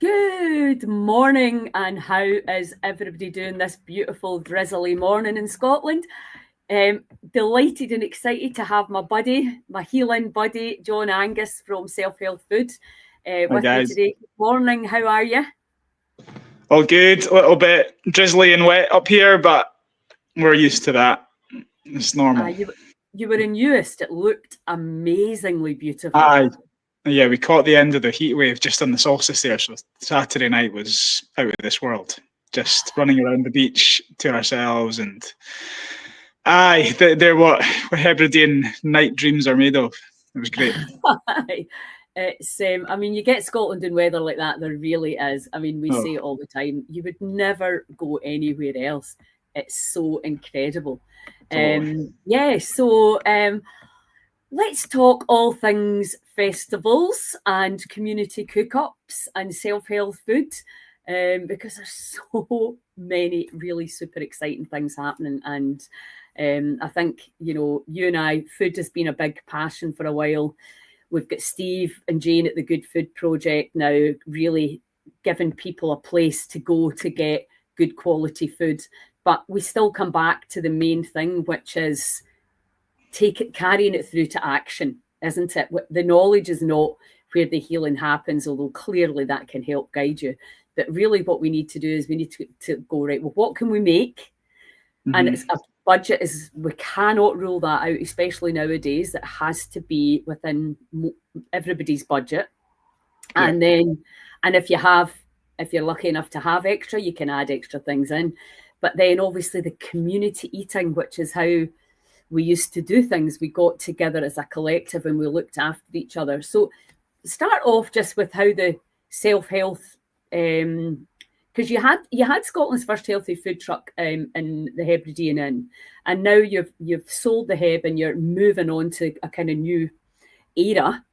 Good morning, and how is everybody doing this beautiful drizzly morning in Scotland? Delighted and excited to have my healing buddy, John Angus from Self Health Food, Hi with me guys. today. Good morning, how are you? All good. A little bit drizzly and wet up here, but we're used to that. It's normal. You were in Uist. It looked amazingly beautiful. Yeah, we caught the end of the heat wave just on the solstice there, so Saturday night was out of this world. Just running around the beach to ourselves, and they're what Hebridean night dreams are made of. It was great. It's you get Scotland in weather like that, there really is. We say it all the time. You would never go anywhere else. It's so incredible. Totally. Let's talk all things festivals and community cook-ups and self-health food, because there's so many really super exciting things happening. And I think, you and I, food has been a big passion for a while. We've got Steve and Jane at the Good Food Project now, really giving people a place to go to get good quality food. But we still come back to the main thing, which is carrying it through to action, isn't it? The knowledge is not where the healing happens, although clearly that can help guide you. But really what we need to do is we need to go, right, well, what can we make? Mm-hmm. And it's a budget we cannot rule that out, especially nowadays. It has to be within everybody's budget. Yeah. And if you're lucky enough to have extra, you can add extra things in. But then obviously the community eating, which is how we used to do things. We got together as a collective and we looked after each other. So start off just with how the self-health, because you had Scotland's first healthy food truck in the Hebridean Inn, and now you've sold the Heb and you're moving on to a kind of new era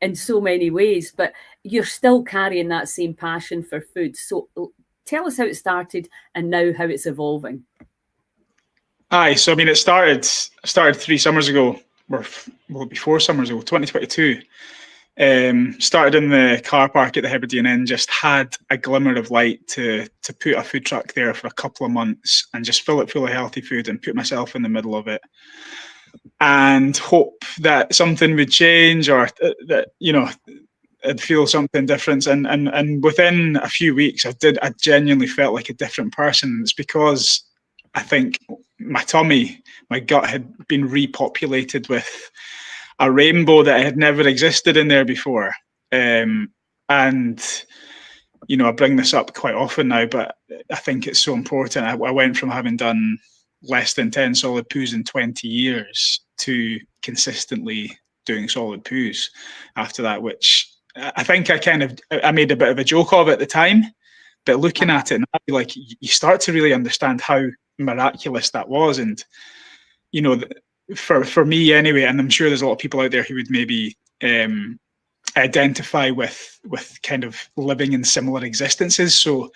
in so many ways, but you're still carrying that same passion for food. So tell us how it started and now how it's evolving. So it started 3 summers ago, or well, before summers ago, 2022. Started in the car park at the Hebridean Inn, just had a glimmer of light to put a food truck there for a couple of months and just fill it full of healthy food and put myself in the middle of it and hope that something would change, or that, I'd feel something different. And within a few weeks, I genuinely felt like a different person. It's because I think my tummy, my gut had been repopulated with a rainbow that had never existed in there before. And, I bring this up quite often now, but I think it's so important. I went from having done less than 10 solid poos in 20 years to consistently doing solid poos after that, which I think I made a bit of a joke of at the time, but looking at it now, like, you start to really understand how miraculous that was. And for me anyway, and I'm sure there's a lot of people out there who would maybe identify with kind of living in similar existences. So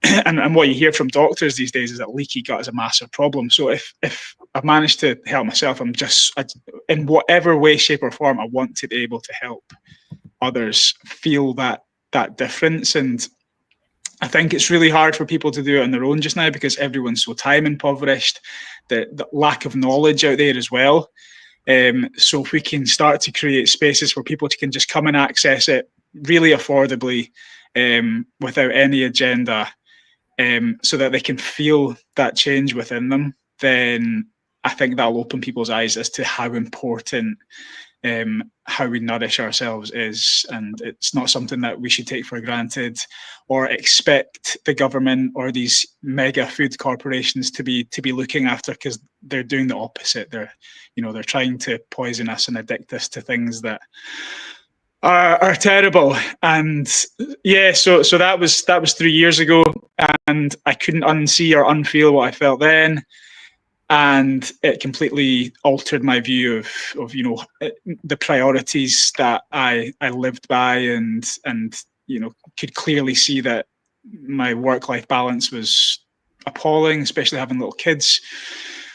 and what you hear from doctors these days is that leaky gut is a massive problem. So if I've managed to help myself, in whatever way, shape or form, I want to be able to help others feel that difference. And I think it's really hard for people to do it on their own just now because everyone's so time impoverished, the lack of knowledge out there as well. So if we can start to create spaces where people can just come and access it really affordably, without any agenda, so that they can feel that change within them, then I think that'll open people's eyes as to how important how we nourish ourselves is. And it's not something that we should take for granted or expect the government or these mega food corporations to be looking after, because they're doing the opposite. They're trying to poison us and addict us to things that are terrible. And yeah, so that was 3 years ago, and I couldn't unsee or unfeel what I felt then. And it completely altered my view of the priorities that I lived by, and could clearly see that my work-life balance was appalling, especially having little kids.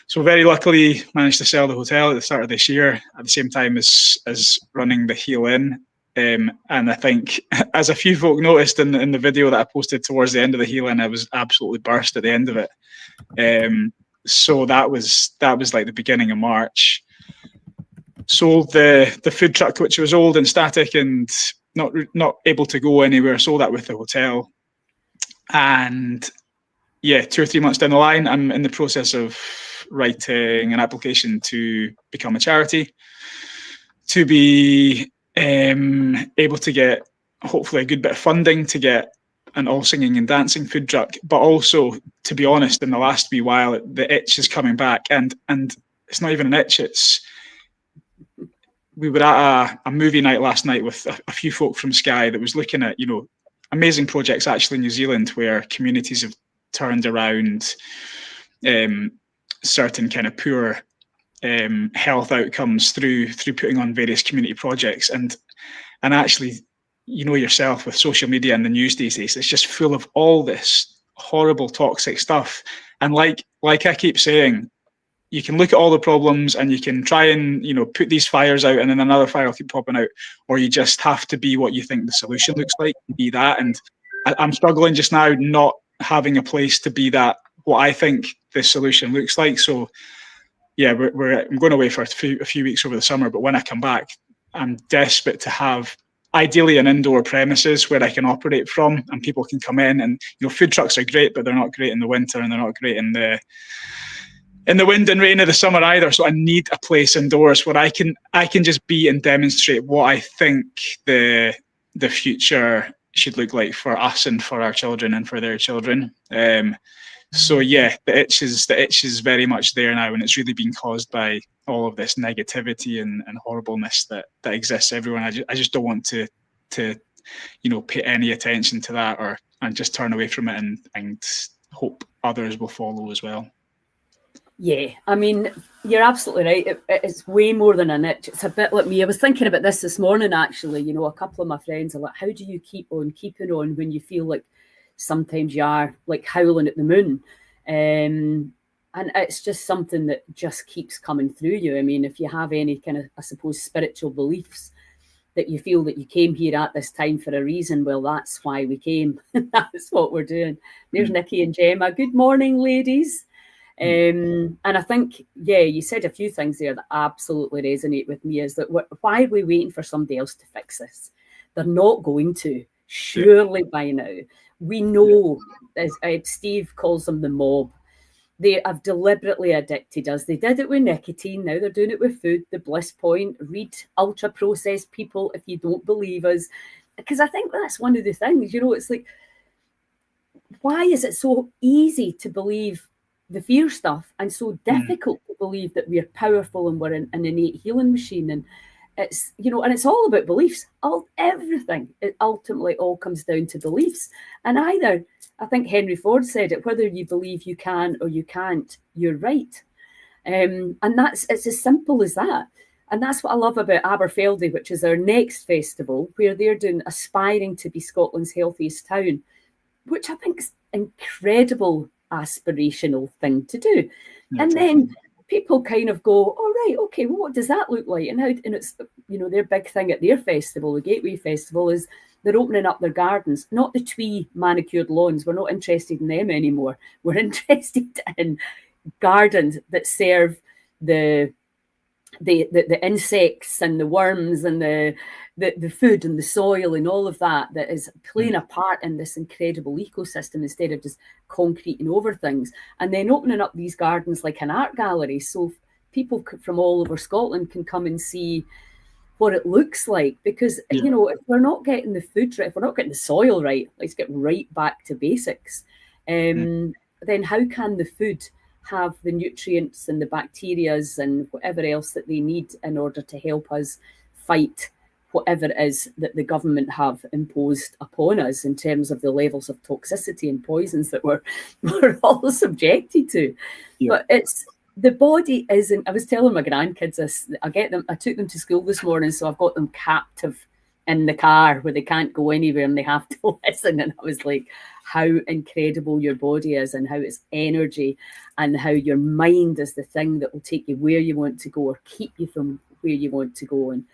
So very luckily managed to sell the hotel at the start of this year, at the same time as running the Heal In. And I think, as a few folk noticed in the video that I posted towards the end of the healing, I was absolutely burst at the end of it. So that was like the beginning of March. Sold the food truck, which was old and static and not able to go anywhere. Sold that with the hotel. And yeah, 2 or 3 months down the line, I'm in the process of writing an application to become a charity, to be able to get hopefully a good bit of funding to get an all singing and dancing food truck. But also, to be honest, in the last wee while, the itch is coming back, and it's not even an itch. We were at a movie night last night with a few folk from Skye that was looking at, amazing projects actually in New Zealand where communities have turned around certain kind of poor health outcomes through putting on various community projects. And actually, yourself with social media and the news these days, it's just full of all this horrible toxic stuff. And like I keep saying, you can look at all the problems and you can try and put these fires out, and then another fire will keep popping out, or you just have to be what you think the solution looks like, be that. And I'm struggling just now not having a place to be that, what I think the solution looks like. So yeah, I'm going away for a few weeks over the summer, but when I come back, I'm desperate to have ideally an indoor premises where I can operate from and people can come in. And food trucks are great, but they're not great in the winter, and they're not great in the wind and rain of the summer either. So I need a place indoors where I can just be and demonstrate what I think the future should look like for us and for our children and for their children. So yeah, the itch is very much there now, and it's really been caused by all of this negativity and horribleness that exists everywhere. I just don't want to pay any attention to that and just turn away from it and hope others will follow as well. Yeah, I mean, you're absolutely right. It's way more than an itch. It's a bit like me. I was thinking about this morning, actually. A couple of my friends are like, how do you keep on keeping on when you feel like sometimes you are like howling at the moon? And it's just something that just keeps coming through you. I mean, if you have any kind of, I suppose, spiritual beliefs that you feel that you came here at this time for a reason, well, that's why we came. That's what we're doing. There's Nikki and Gemma. Good morning, ladies. And I think, yeah, you said a few things there that absolutely resonate with me, is that why are we waiting for somebody else to fix this? They're not going to, surely by now. We know, as Steve calls them, the mob. They have deliberately addicted us. They did it with nicotine. Now they're doing it with food. The bliss point. Read ultra processed people if you don't believe us. Because I think that's one of the things, it's like, why is it so easy to believe the fear stuff and so difficult to believe that we're powerful and we're an innate healing machine? And it's, and it's all about beliefs. Everything, it ultimately all comes down to beliefs. And either, I think Henry Ford said it, whether you believe you can or you can't, you're right. And it's as simple as that. And that's what I love about Aberfeldy, which is our next festival, where they're doing Aspiring to be Scotland's Healthiest Town, which I think is incredible aspirational thing to do. And then people kind of go, all right, okay, well, what does that look like? And it's, their big thing at their festival, the Gateway Festival, is they're opening up their gardens, not the twee manicured lawns. We're not interested in them anymore. We're interested in gardens that serve the insects and the worms and the food and the soil and all of that is playing a part in this incredible ecosystem, instead of just concreting over things. And then opening up these gardens like an art gallery, so people from all over Scotland can come and see what it looks like. Because if we're not getting the food right, if we're not getting the soil right, let's get right back to basics. Then how can the food have the nutrients and the bacterias and whatever else that they need in order to help us fight whatever it is that the government have imposed upon us in terms of the levels of toxicity and poisons that we're all subjected to. But it's, the body isn't, I was telling my grandkids this, I took them to school this morning, so I've got them captive in the car where they can't go anywhere and they have to listen. And I was like, how incredible your body is, and how it's energy, and how your mind is the thing that will take you where you want to go or keep you from where you want to go. And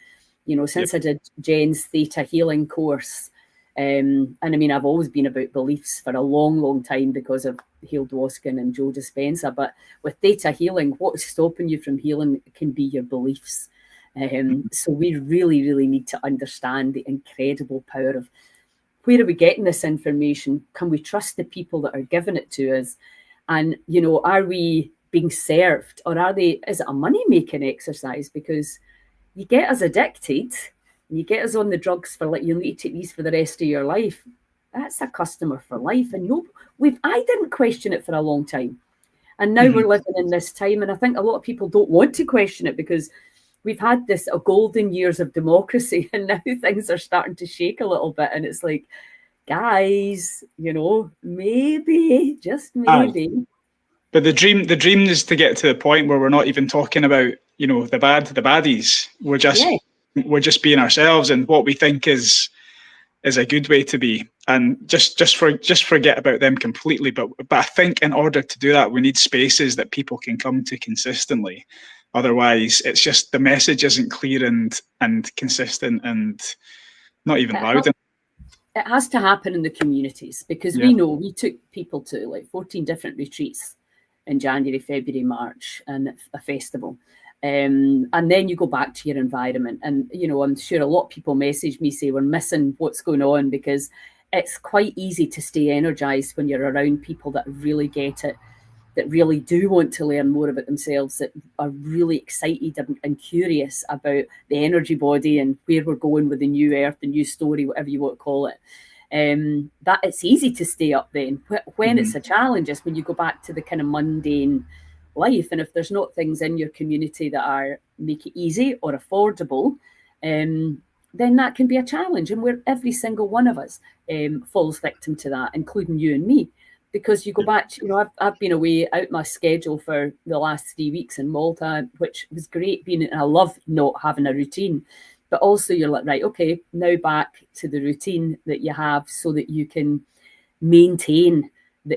since I did Jen's Theta Healing course. And I mean, I've always been about beliefs for a long, long time because of Healed Waskin and Joe Dispenza. But with Theta Healing, what's stopping you from healing can be your beliefs. So we really, really need to understand the incredible power of where are we getting this information? Can we trust the people that are giving it to us? And, are we being served, or is it a money-making exercise? Because you get us addicted, and you get us on the drugs for you'll need to take these for the rest of your life. That's a customer for life. And I didn't question it for a long time. And now we're living in this time. And I think a lot of people don't want to question it because we've had a golden years of democracy, and now things are starting to shake a little bit. And it's like, guys, maybe, just maybe. But the dream is to get to the point where we're not even talking about, the baddies. We're just being ourselves, and what we think is a good way to be, and just forget about them completely. But I think in order to do that, we need spaces that people can come to consistently. Otherwise, it's just the message isn't clear and consistent and not even loud. It has to happen in the communities, because we know we took people to 14 different retreats in January, February, March, and a festival. And then you go back to your environment. And, I'm sure a lot of people message me, say we're missing what's going on, because it's quite easy to stay energized when you're around people that really get it, that really do want to learn more about themselves, that are really excited and curious about the energy body and where we're going with the new earth, the new story, whatever you want to call it. That it's easy to stay up then. When it's a challenge is when you go back to the kind of mundane life. And if there's not things in your community that make it easy or affordable, then that can be a challenge. And every single one of us falls victim to that, including you and me. Because you go back to, I've been away out my schedule for the last 3 weeks in Malta, which was great and I love not having a routine. But also you're like, right, okay, now back to the routine that you have so that you can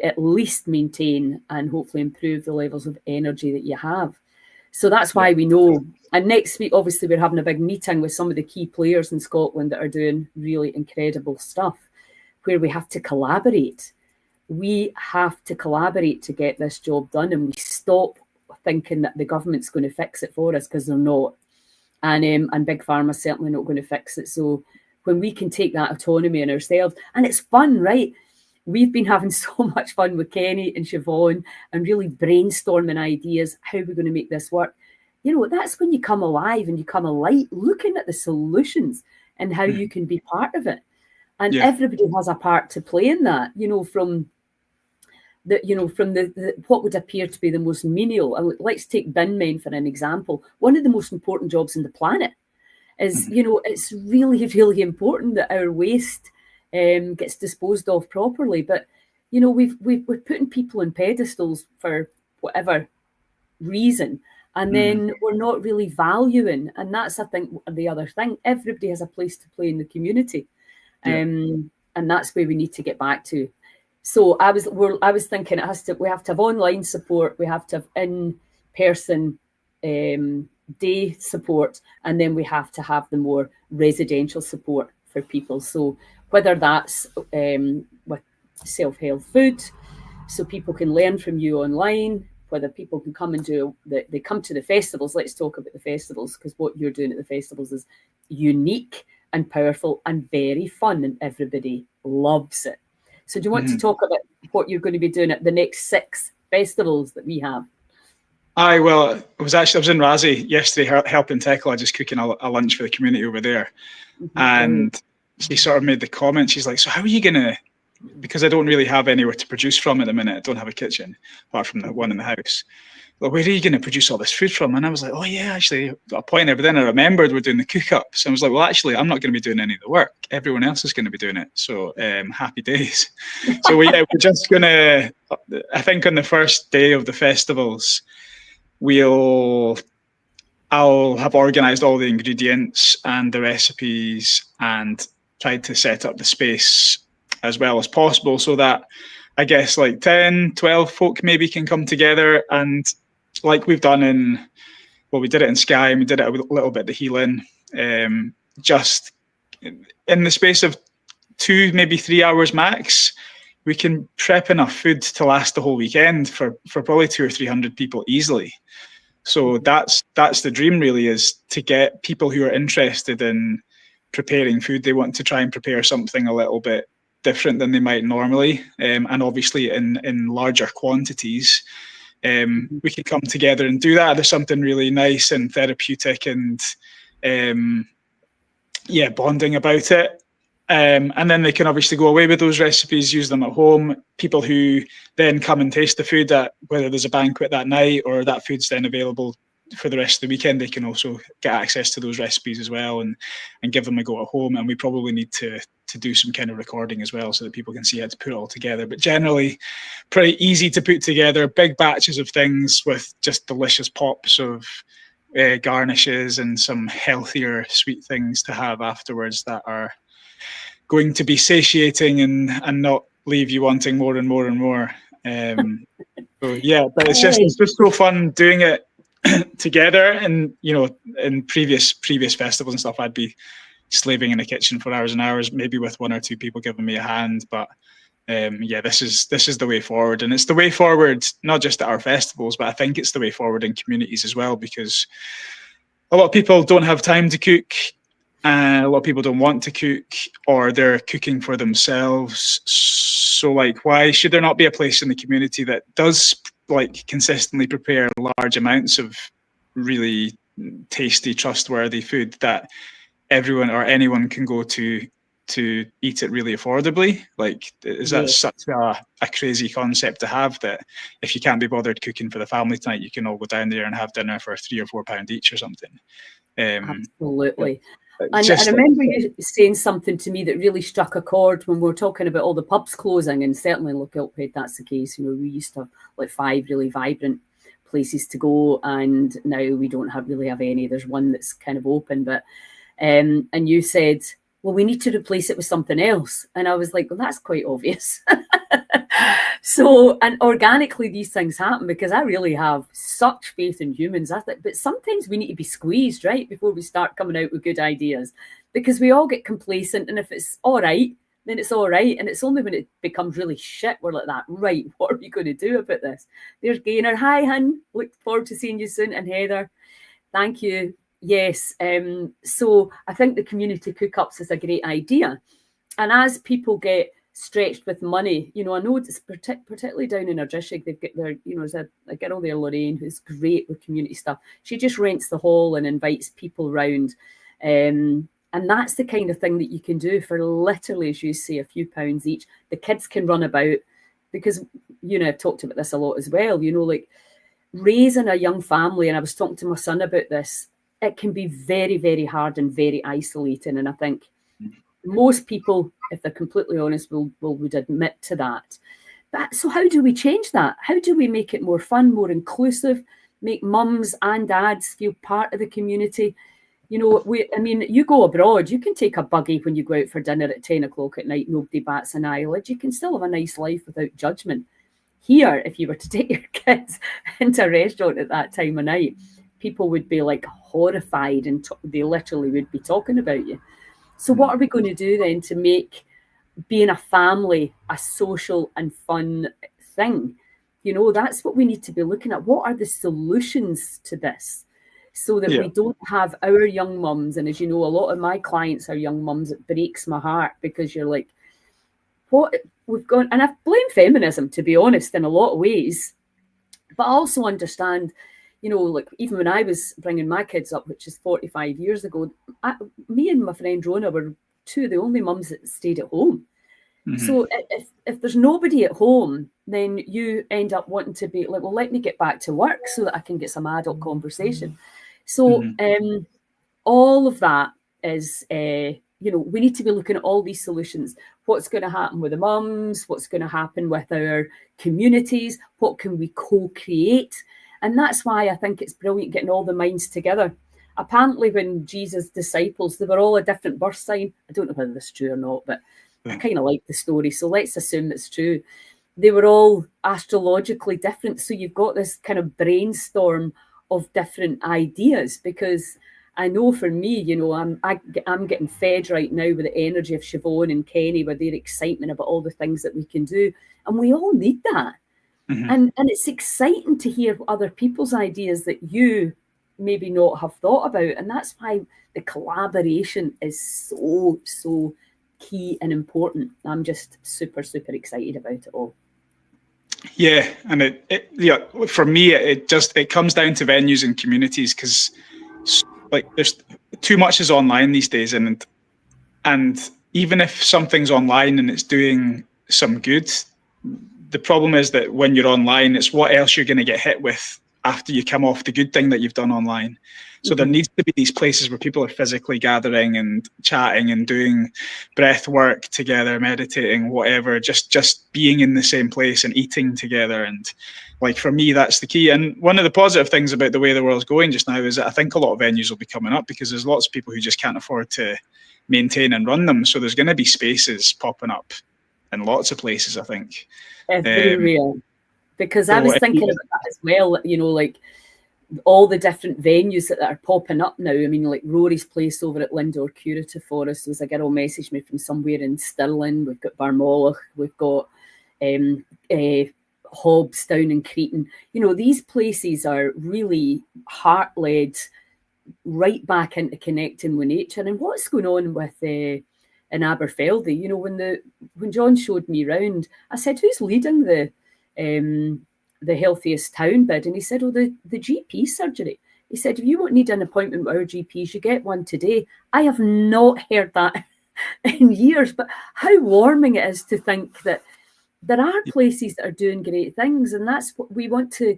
at least maintain and hopefully improve the levels of energy that you have. So that's why we know. And next week, obviously, we're having a big meeting with some of the key players in Scotland that are doing really incredible stuff, where we have to collaborate. We have to collaborate to get this job done, and we stop thinking that the government's going to fix it for us, because they're not. And Big Pharma's certainly not going to fix it. So when we can take that autonomy in ourselves, and it's fun, right? We've been having so much fun with Kenny and Siobhan and really brainstorming ideas, how we're going to make this work. That's when you come alive and you come alive, looking at the solutions and how you can be part of it. And everybody has a part to play in that, from the what would appear to be the most menial. Let's take bin men for an example. One of the most important jobs on the planet is, it's really, really important that our waste gets disposed of properly. But, we're putting people on pedestals for whatever reason, and then we're not really valuing. And that's, I think, the other thing. Everybody has a place to play in the community. And that's where we need to get back to. So I was thinking we have to have online support, we have to have in-person day support, and then we have to have the more residential support for people. So whether that's with self-health food, so people can learn from you online, whether people can come and they come to the festivals. Let's talk about the festivals, because what you're doing at the festivals is unique and powerful and very fun, and everybody loves it. So do you want to talk about what you're going to be doing at the next 6 festivals that we have? I was in Razi yesterday helping Tekla, just cooking a lunch for the community over there. And she sort of made the comment, she's like, so how are you going to, because I don't really have anywhere to produce from at the minute, I don't have a kitchen apart from the one in the house. Well, where are you going to produce all this food from? And I was like, oh yeah, actually, got a point there. But then I remembered we're doing the cook-ups. I was like, well, actually, I'm not going to be doing any of the work. Everyone else is going to be doing it. So happy days. So we're just going to, I think on the first day of the festivals, I'll have organised all the ingredients and the recipes and tried to set up the space as well as possible so that I guess like 10, 12 folk maybe can come together, and like we've done we did it in Skye and we did it a little bit at the Healing. just in the space of 2, maybe 3 hours max, we can prep enough food to last the whole weekend for probably 200 or 300 people easily. So that's the dream, really, is to get people who are interested in preparing food. They want to try and prepare something a little bit different than they might normally, and obviously in larger quantities. We can come together and do that. There's something really nice and therapeutic and bonding about it. And then they can obviously go away with those recipes, use them at home. People who then come and taste the food, at whether there's a banquet that night or that food's then available for the rest of the weekend, they can also get access to those recipes as well and give them a go at home. And we probably need to do some kind of recording as well so that people can see how to put it all together. But generally, pretty easy to put together, big batches of things with just delicious pops of garnishes and some healthier sweet things to have afterwards that are going to be satiating and not leave you wanting more and more and more. So yeah, but it's just so fun doing it together. And in previous festivals and stuff, I'd be slaving in the kitchen for hours and hours, maybe with 1 or 2 people giving me a hand. But this is the way forward, and it's the way forward not just at our festivals, but I think it's the way forward in communities as well, because a lot of people don't have time to cook. A lot of people don't want to cook, or they're cooking for themselves. So, why should there not be a place in the community that does consistently prepare large amounts of really tasty, trustworthy food that everyone or anyone can go to eat it really affordably? Is that such a crazy concept to have, that if you can't be bothered cooking for the family tonight, you can all go down there and have dinner for £3 or £4 each or something? Absolutely. And I remember you saying something to me that really struck a chord when we were talking about all the pubs closing, and certainly in Lochilphead that's the case. We used to have 5 really vibrant places to go, and now we don't really have any. There's one that's kind of open, but and you said, well, we need to replace it with something else. And I was like, well, that's quite obvious. So, and organically these things happen, because I really have such faith in humans. But sometimes we need to be squeezed, right, before we start coming out with good ideas, because we all get complacent. And if it's all right, then it's all right. And it's only when it becomes really shit, we're like that, right, what are we going to do about this? There's Gaynor. Hi, hun. Look forward to seeing you soon. And Heather, thank you. Yes. So I think the community cook-ups is a great idea. And as people get stretched with money, I know it's particularly down in Ardrishaig, they've got their, there's a girl there, Lorraine, who's great with community stuff. She just rents the hall and invites people round. And that's the kind of thing that you can do for literally, as you say, a few pounds each. The kids can run about, because, I've talked about this a lot as well, raising a young family. And I was talking to my son about this. It can be very, very hard and very isolating. And I think most people, if they're completely honest, would admit to that. But so how do we change that? How do we make it more fun, more inclusive, make mums and dads feel part of the community? You go abroad, you can take a buggy when you go out for dinner at 10 o'clock at night, nobody bats an eyelid. You can still have a nice life without judgment. Here, if you were to take your kids into a restaurant at that time of night, people would be horrified, and they literally would be talking about you. So what are we going to do then to make being a family a social and fun thing? That's what we need to be looking at. What are the solutions to this, so that we don't have our young mums? And as you know, a lot of my clients are young mums. It breaks my heart, because you're like, what we've gone, and I blame feminism, to be honest, in a lot of ways, but I also understand, even when I was bringing my kids up, which is 45 years ago, me and my friend Rona were 2 of the only mums that stayed at home. Mm-hmm. So if there's nobody at home, then you end up wanting to be like, well, let me get back to work so that I can get some adult conversation. So all of that is, we need to be looking at all these solutions. What's going to happen with the mums? What's going to happen with our communities? What can we co-create? And that's why I think it's brilliant getting all the minds together. Apparently, when Jesus' disciples, they were all a different birth sign. I don't know whether that's true or not, but I kind of like the story, so let's assume it's true. They were all astrologically different. So you've got this kind of brainstorm of different ideas, because I know for me, you know, I'm getting fed right now with the energy of Siobhan and Kenny, with their excitement about all the things that we can do, and we all need that. And it's exciting to hear other people's ideas that you maybe not have thought about, and that's why the collaboration is so key and important. I'm just super excited about it all. Yeah, and yeah, for me, it comes down to venues and communities, because like there's too much is online these days, and even if something's online and it's doing some good, the problem is that when you're online, it's what else you're going to get hit with after you come off the good thing that you've done online. So there needs to be these places where people are physically gathering and chatting and doing breath work together, meditating, whatever, just being in the same place and eating together. And like, for me, that's the key. And one of the positive things about the way the world's going just now is that I think a lot of venues will be coming up, because there's lots of people who just can't afford to maintain and run them. So there's going to be spaces popping up in lots of places, I think. Everywhere. Because I was thinking about that as well, you know, like all the different venues that are popping up now. I mean, like Rory's place over at Lindor Curative Forest, was a girl messaged me from somewhere in Stirling. We've got Barmolach, we've got Hobbs down in Cretan. You know, these places are really heart-led, right back into connecting with nature. And what's going on with in Aberfeldy, you know, when John showed me around, I said, who's leading the healthiest town bid? And he said, oh, the GP surgery. He said, if you need an appointment with our GPs, you get one today. I have not heard that in years, but how warming it is to think that there are places that are doing great things, and that's what we want to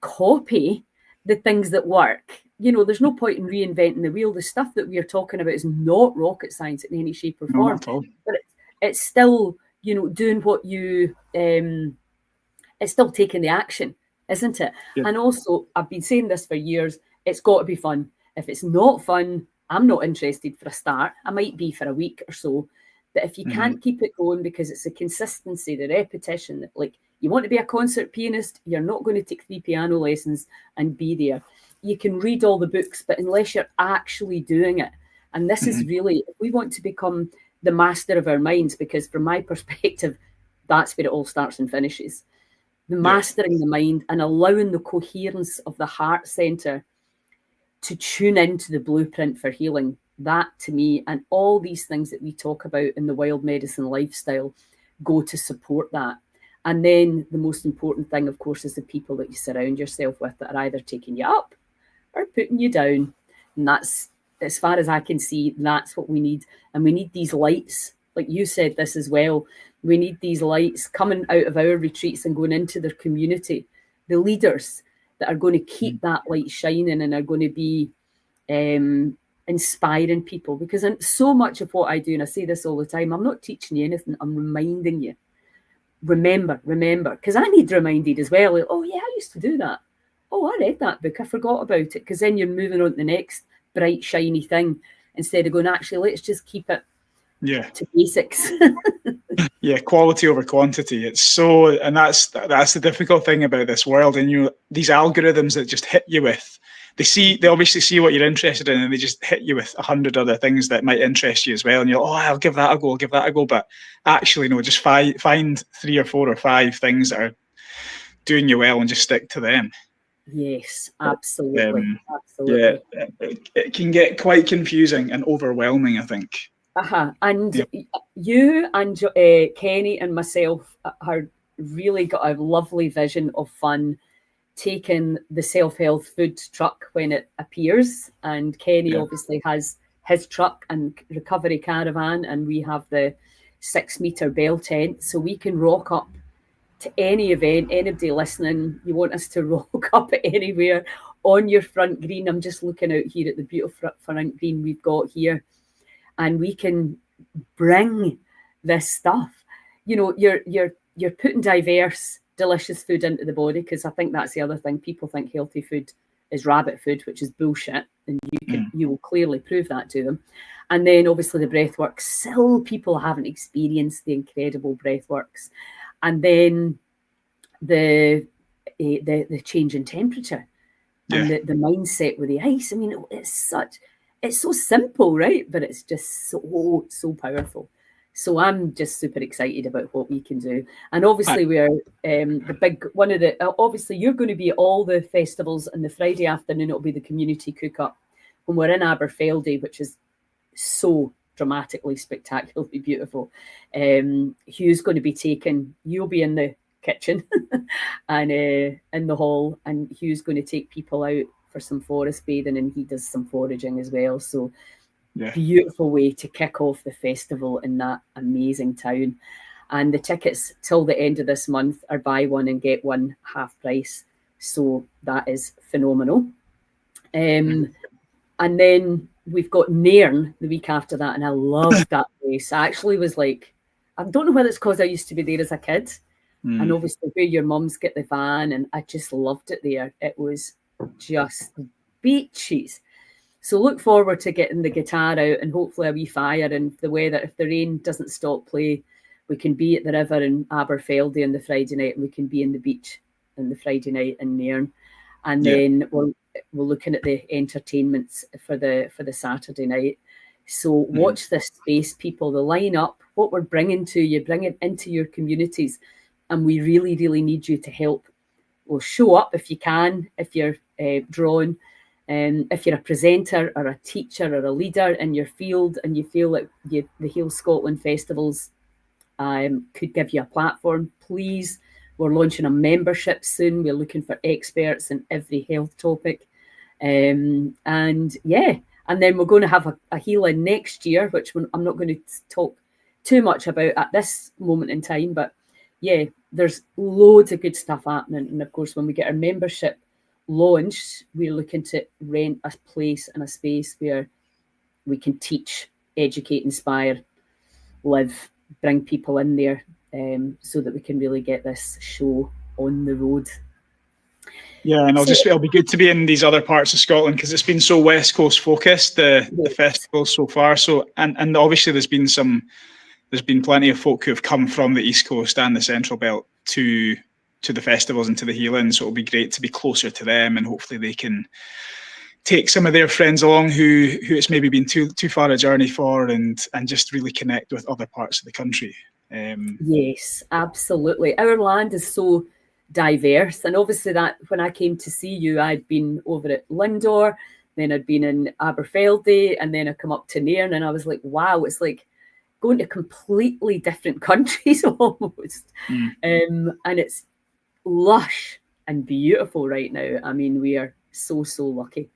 copy, the things that work. You know, there's no point in reinventing the wheel. The stuff that we are talking about is not rocket science in any shape or form, but it's still, you know, doing what you, it's still taking the action, isn't it? Yeah. And also, I've been saying this for years, it's got to be fun. If it's not fun, I'm not interested for a start. I might be for a week or so, but if you can't keep it going, because it's the consistency, the repetition, that, like, you want to be a concert pianist, you're not going to take 3 piano lessons and be there. You can read all the books, but unless you're actually doing it, and this is really, if we want to become the master of our minds, because from my perspective, that's where it all starts and finishes. The mastering the mind and allowing the coherence of the heart center to tune into the blueprint for healing. That, to me, and all these things that we talk about in the wild medicine lifestyle, go to support that. And then the most important thing, of course, is the people that you surround yourself with, that are either taking you up or putting you down. And that's, as far as I can see, that's what we need. And we need these lights, like you said this as well. We need these lights coming out of our retreats and going into their community, the leaders that are going to keep that light shining and are going to be inspiring people. Because so much of what I do, and I say this all the time, I'm not teaching you anything, I'm reminding you. Remember, because I need reminded as well. Like, oh yeah, I used to do that. Oh, I read that book, I forgot about it. Because then you're moving on to the next bright, shiny thing, instead of going, actually, let's just keep it to basics. Yeah, quality over quantity. It's so, and that's the difficult thing about this world. And you, these algorithms that just hit you with, they obviously see what you're interested in, and they just hit you with 100 other things that might interest you as well. And you're, oh, I'll give that a go. But actually, no, just find 3 or 4 or 5 things that are doing you well and just stick to them. Yes, absolutely. Yeah, it can get quite confusing and overwhelming, I think. And you and Kenny and myself are really got a lovely vision of fun, taking the self-health food truck when it appears. And Kenny obviously has his truck and recovery caravan, and we have the 6-meter bell tent, so we can rock up to any event. Anybody listening, you want us to rock up at anywhere on your front green. I'm just looking out here at the beautiful front green we've got here. And we can bring this stuff. You know, you're putting diverse, delicious food into the body, because I think that's the other thing. People think healthy food is rabbit food, which is bullshit, and you will clearly prove that to them. And then obviously the breath work. Still, people haven't experienced the incredible breath works. And then the change in temperature. and the mindset with the ice. I mean, it's so simple, right? But it's just so powerful. So I'm just super excited about what we can do. And obviously we're the big one of the, obviously you're going to be at all the festivals, and the Friday afternoon it'll be the community cook-up when we're in Aberfeldy, which is so dramatically, spectacularly beautiful. Hugh's going to be you'll be in the kitchen and in the hall, and Hugh's going to take people out for some forest bathing, and he does some foraging as well. So beautiful way to kick off the festival in that amazing town. And the tickets till the end of this month are buy one and get one half price. So that is phenomenal. And then we've got Nairn the week after that, and I love that place. I actually was like, I don't know whether it's because I used to be there as a kid, and obviously where your mums get the van, and I just loved it there. It was just beaches. So look forward to getting the guitar out and hopefully a wee fire, and the weather, if the rain doesn't stop play, we can be at the river in Aberfeldy on the Friday night, and we can be in the beach on the Friday night in Nairn. And then we're looking at the entertainments for the Saturday night. So watch this space, people. The line up, what we're bringing to you, bring it into your communities, and we really, really need you to help. Well, show up if you can, if you're drawn. If you're a presenter or a teacher or a leader in your field and you feel like the Heal Scotland festivals could give you a platform, please. We're launching a membership soon. We're looking for experts in every health topic. And then we're going to have a Heal-In next year, which I'm not going to talk too much about at this moment in time. But yeah, there's loads of good stuff happening. And of course, when we get our membership launched, we're looking to rent a place and a space where we can teach, educate, inspire, live, bring people in there, so that we can really get this show on the road. Yeah, and it'll be good to be in these other parts of Scotland, because it's been so West Coast focused, the festival so far. So and obviously there's been plenty of folk who have come from the East Coast and the Central Belt to the festivals and to the Heal-In. So it'll be great to be closer to them, and hopefully they can take some of their friends along who it's maybe been too far a journey for, and just really connect with other parts of the country. Yes, absolutely. Our land is so diverse, and obviously that when I came to see you, I'd been over at Lindor, then I'd been in Aberfeldy, and then I come up to Nairn, and I was like, wow, it's like going to completely different countries almost. And it's lush and beautiful right now. I mean, we are so lucky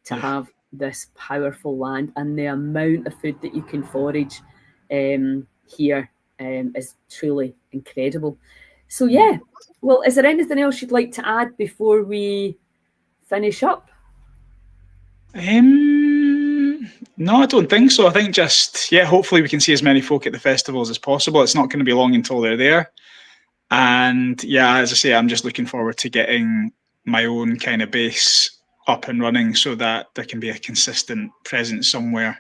to have this powerful land, and the amount of food that you can forage here is truly incredible. So yeah, well, is there anything else you'd like to add before we finish up? No, I don't think so. I think just, hopefully we can see as many folk at the festivals as possible. It's not going to be long until they're there. And as I say, I'm just looking forward to getting my own kind of base up and running, so that there can be a consistent presence somewhere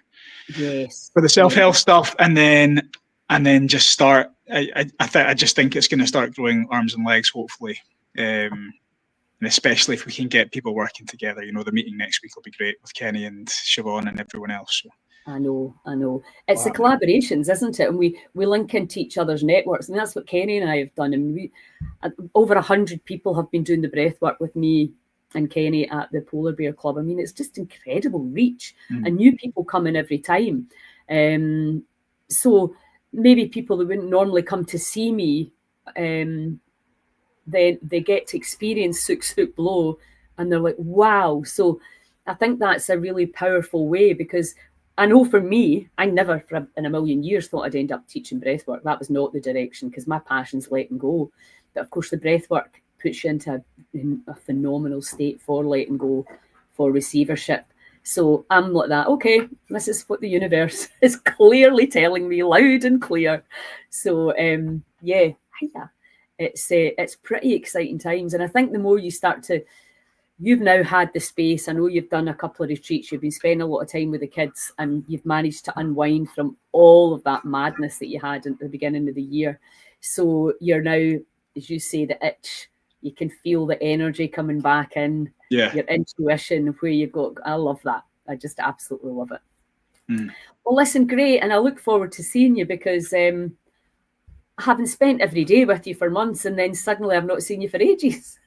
for the self-help stuff, and then just start. I just think it's going to start growing arms and legs, hopefully, and especially if we can get people working together. You know, the meeting next week will be great with Kenny and Siobhan and everyone else. So. I know. It's the collaborations, isn't it? And we link into each other's networks, and that's what Kenny and I have done. And over 100 people have been doing the breath work with me and Kenny at the Polar Bear Club. I mean, it's just incredible reach, and new people come in every time. So maybe people who wouldn't normally come to see me, then they get to experience Sook Sook Blow, and they're like, wow. So I think that's a really powerful way, because I know for me, I never in a million years thought I'd end up teaching breathwork. That was not the direction, because my passion's letting go. But of course, the breathwork puts you into a phenomenal state for letting go, for receivership. So I'm like that. Okay, this is what the universe is clearly telling me loud and clear. So it's pretty exciting times. And I think the more you start to, you've now had the space. I know you've done a couple of retreats. You've been spending a lot of time with the kids, and you've managed to unwind from all of that madness that you had at the beginning of the year. So you're now, as you say, the itch, you can feel the energy coming back in, Yeah. your intuition, where you go. I love that. I just absolutely love it. Mm. Well, listen, great. And I look forward to seeing you, because having spent every day with you for months, and then suddenly I've not seen you for ages.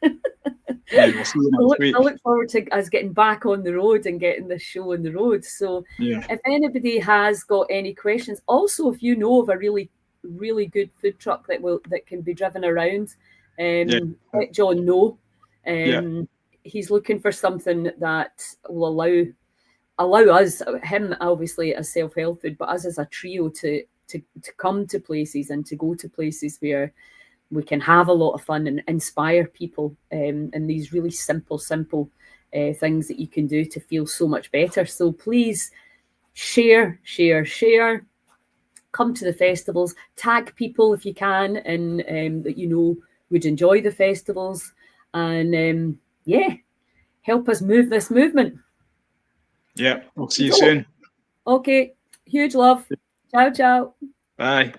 Yeah, we'll see you next week. I look forward to us getting back on the road and getting this show on the road. So Yeah. if anybody has got any questions, also if you know of a really, really good food truck that can be driven around, let John know. He's looking for something that will allow us, him obviously as self-help food, but us as a trio to come to places and to go to places where we can have a lot of fun and inspire people, in these really simple things that you can do to feel so much better. So please share. Come to the festivals, tag people if you can, and that you know would enjoy the festivals, and help us move this movement. Yeah, we'll see you soon. Okay, huge love. Ciao, ciao. Bye.